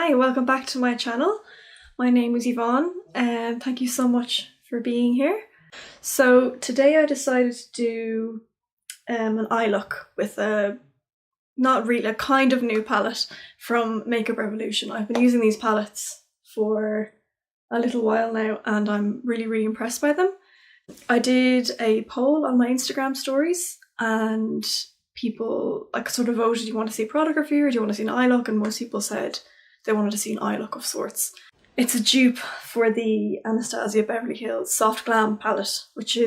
Hi, welcome back to my channel. My name is Yvonne and thank you so much for being here. So today I decided to do an eye look with a kind of new palette from Makeup Revolution. I've been using these palettes for a little while now and I'm really impressed by them. I did a poll on my Instagram stories and people sort of voted, do you want to see a product review or do you want to see an eye look? And most people said they wanted to see an eye look of sorts. It's a dupe for the Anastasia Beverly Hills Soft Glam palette, which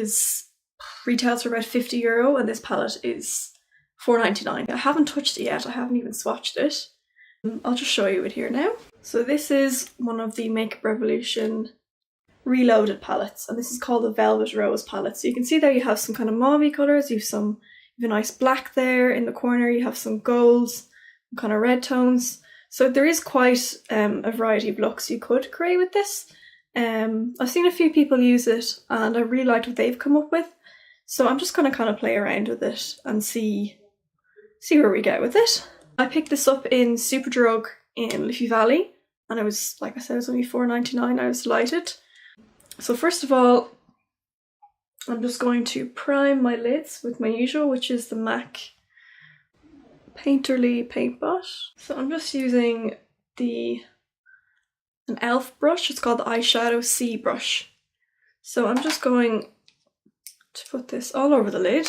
retails for about €50 and this palette is $4.99. I haven't touched it yet, I haven't even swatched it. I'll just show you it here now. So this is one of the Makeup Revolution Reloaded palettes, and this is called the Velvet Rose palette. So you can see there you have some kind of mauve colours, you have a nice black there in the corner, you have some golds, some kind of red tones. So there is quite a variety of looks you could create with this. I've seen a few people use it and I really liked what they've come up with. So I'm just going to kind of play around with it and see where we get with it. I picked this up in Superdrug in Liffey Valley and it was, like I said, it was only $4.99. I was delighted. So first of all, I'm just going to prime my lids with my usual, which is the MAC Painterly Paint Pot. So I'm just using an e.l.f. brush. It's called the Eyeshadow C brush. So I'm just going to put this all over the lid.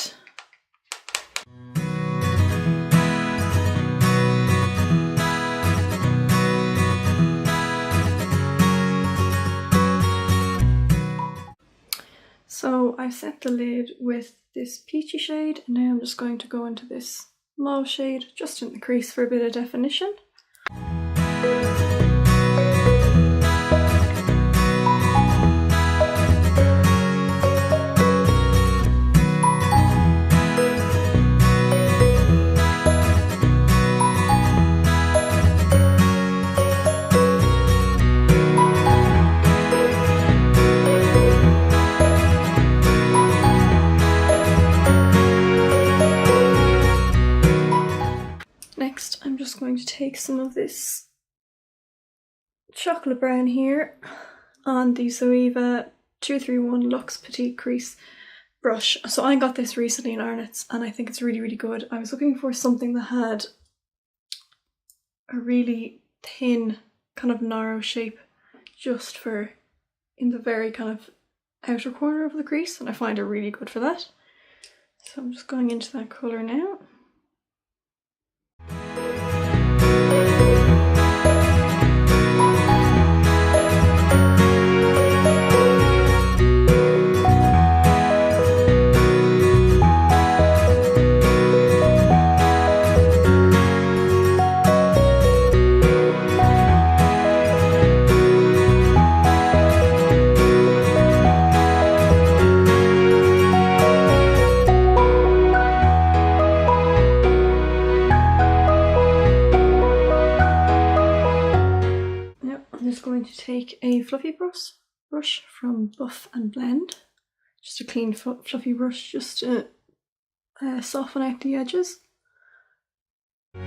So I set the lid with this peachy shade and now I'm just going to go into this mauve shade just in the crease for a bit of definition. Next, I'm just going to take some of this chocolate brown here on the Zoeva 231 Luxe Petite Crease brush. So I got this recently in Arnott's and I think it's really good. I was looking for something that had a really thin, kind of narrow shape just for in the very kind of outer corner of the crease, and I find it really good for that. So I'm just going into that colour now. Going to take a fluffy brush from Buff and Blend, just a clean fluffy brush just to soften out the edges. I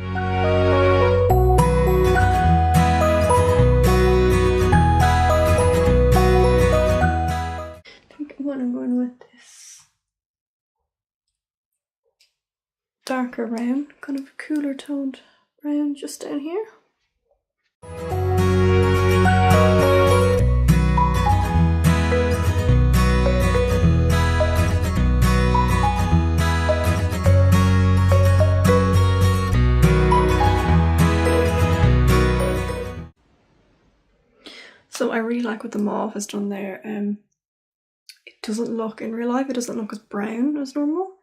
think I'm going with this darker brown, kind of a cooler toned brown just down here. So I really like what the mauve has done there. It doesn't look, in real life, it doesn't look as brown as normal.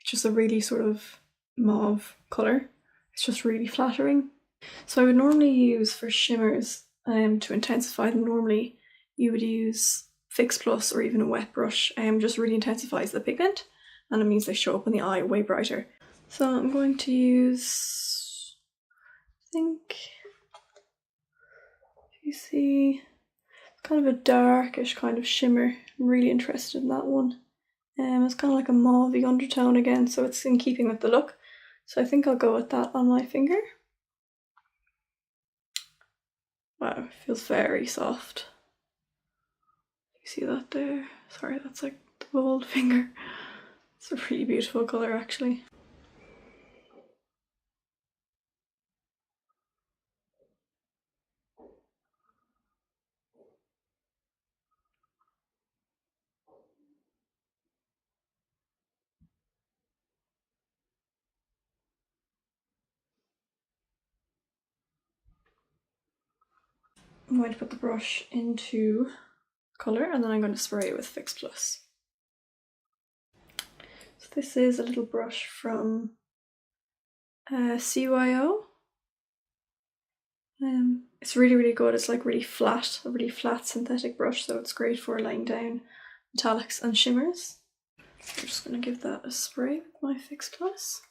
It's just a really sort of mauve colour. It's just really flattering. So I would normally use for shimmers to intensify them, normally you would use Fix Plus or even a wet brush. Just really intensifies the pigment and it means they show up in the eye way brighter. So I'm going to use, I think, you see, kind of a darkish kind of shimmer. I'm really interested in that one. It's kind of like a mauvey undertone again, so it's in keeping with the look. So I think I'll go with that on my finger. Wow, it feels very soft. You see that there? Sorry, that's like the bold finger. It's a really beautiful colour actually. I'm going to put the brush into colour and then I'm going to spray it with Fix Plus. So this is a little brush from CYO. It's really good. It's like really flat, a really flat synthetic brush, so it's great for laying down metallics and shimmers. I'm just going to give that a spray with my Fix Plus.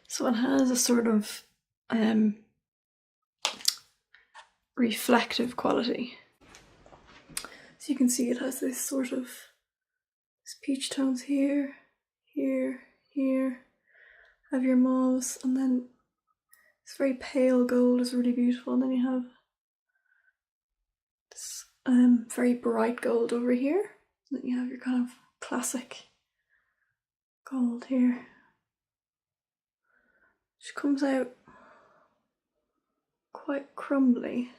So it has a sort of reflective quality. So you can see it has this sort of peach tones here, here, here. Have your mauves, and then this very pale gold is really beautiful, and then you have this very bright gold over here. And then you have your kind of classic gold here. Which comes out quite crumbly.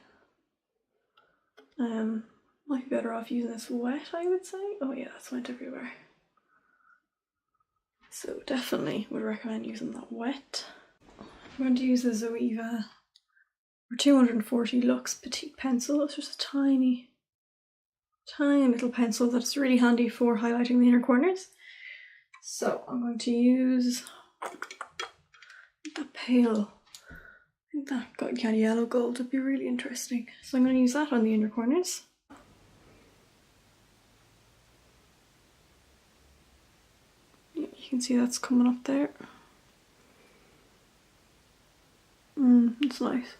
Might be better off using this wet, I would say. Oh yeah, that's went everywhere. So definitely would recommend using that wet. I'm going to use the Zoeva 240 Luxe Petite Pencil. It's just a tiny little pencil that's really handy for highlighting the inner corners. So I'm going to use that pale, I think that got kind of yellow gold would be really interesting. So I'm going to use that on the inner corners. You can see that's coming up there. It's nice.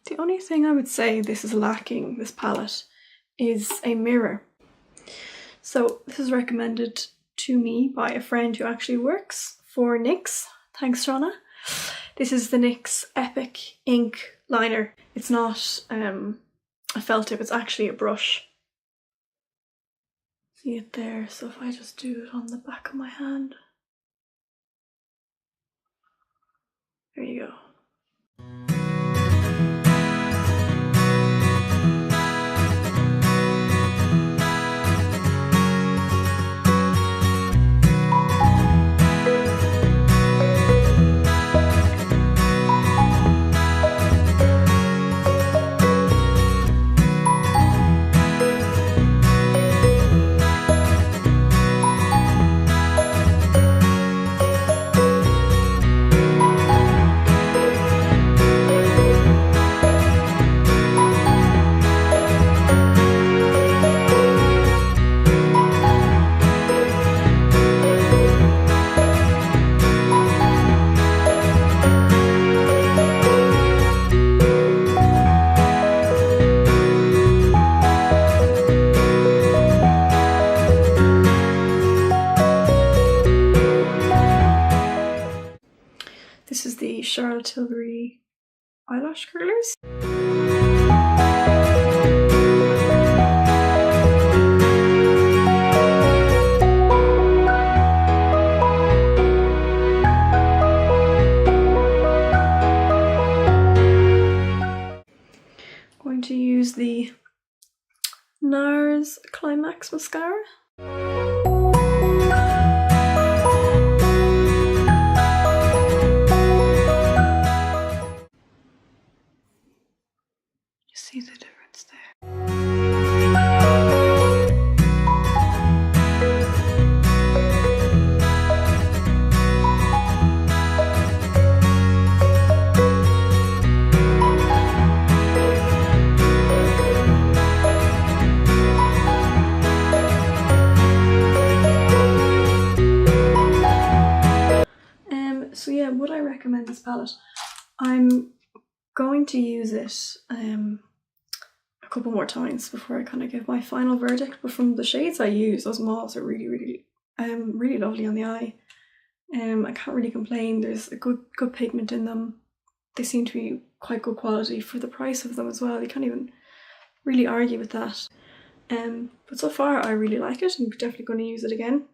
The only thing I would say this is lacking, this palette, is a mirror. So this is recommended to me by a friend who actually works for NYX. Thanks, Shauna. This is the NYX Epic Ink Liner. It's not a felt tip, it's actually a brush. See it there? So if I just do it on the back of my hand. There you go. This is the Tilbury eyelash curlers. I'm going to use the NARS Climax Mascara. See the difference there. recommend this palette. I'm going to use it a couple more times before I kind of give my final verdict, but from the shades I use, those mauves are really lovely on the eye. I can't really complain. There's a good pigment in them. They seem to be quite good quality for the price of them as well. You can't even really argue with that. But so far I really like it. I'm definitely going to use it again.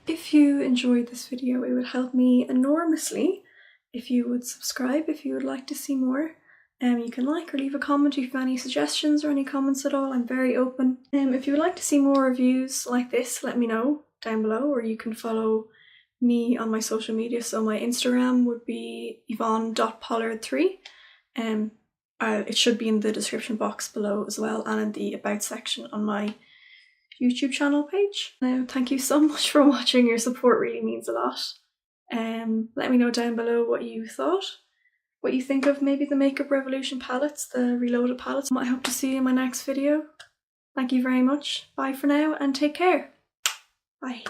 If you enjoyed this video, it would help me enormously if you would subscribe if you would like to see more. You can like or leave a comment if you have any suggestions or any comments at all. I'm very open. If you would like to see more reviews like this, let me know down below, or you can follow me on my social media. So my Instagram would be yvonne.pollard3. It should be in the description box below as well, and in the about section on my YouTube channel page. Now, thank you so much for watching. Your support really means a lot. Let me know down below what you thought, what you think of maybe the Makeup Revolution palettes, the reloaded palettes. I hope to see you in my next video. Thank you very much. Bye for now and take care. Bye.